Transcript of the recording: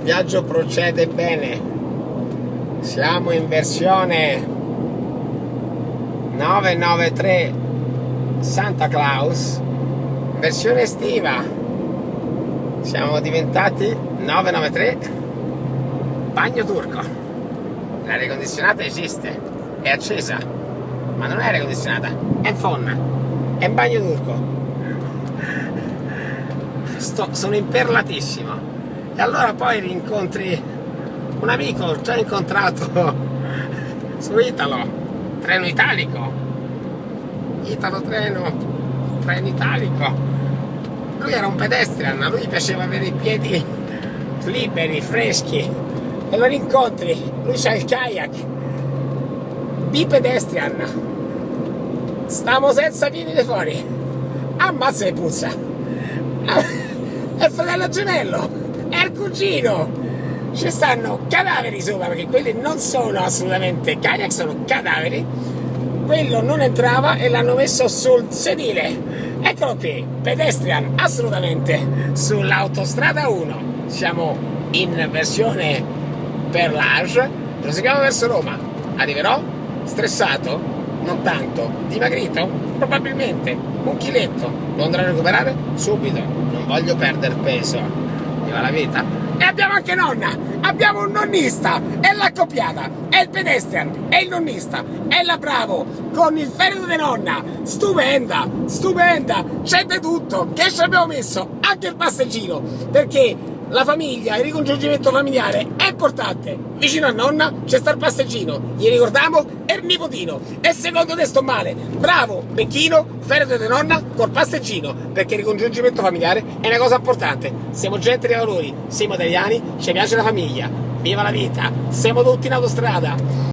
Il viaggio procede bene. Siamo in versione 993 Santa Claus, versione estiva. Siamo diventati 993 Bagno Turco. L'aria condizionata esiste, è accesa, ma non è aria condizionata, è in fonna, è in bagno turco. Sono imperlatissimo. E allora poi rincontri un amico già incontrato su Italo, treno italico, treno italico. Lui era un pedestrian, a lui piaceva avere i piedi liberi, freschi, e lo rincontri, lui c'ha il kayak, bipedestrian, stiamo senza piedi di fuori, ammazza e puzza, è il fratello gemello, è il cugino, ci stanno cadaveri sopra, perché quelli non sono assolutamente kayak, sono cadaveri. Quello non entrava e l'hanno messo sul sedile. Eccolo qui, pedestrian assolutamente sull'autostrada 1. Siamo in versione per l'Age, proseguiamo verso Roma. Arriverò stressato? Non tanto. Dimagrito? Probabilmente. Un chiletto. Lo andrò a recuperare subito. Non voglio perdere peso. Viva la vita. E abbiamo anche nonna, abbiamo un nonnista, è l'accoppiata, è il pedestrian, è il nonnista, è la bravo, con il feretro di nonna, stupenda, c'è di tutto, che ci abbiamo messo? Anche il passeggino, perché la famiglia, il ricongiungimento familiare è importante, vicino a nonna c'è sta il passeggino, gli ricordiamo, è il nipotino, e secondo te sto male, bravo, becchino, feretro di nonna col passeggino, perché il ricongiungimento familiare è una cosa importante, siamo gente dei valori, siamo italiani, ci piace la famiglia, viva la vita, siamo tutti in autostrada.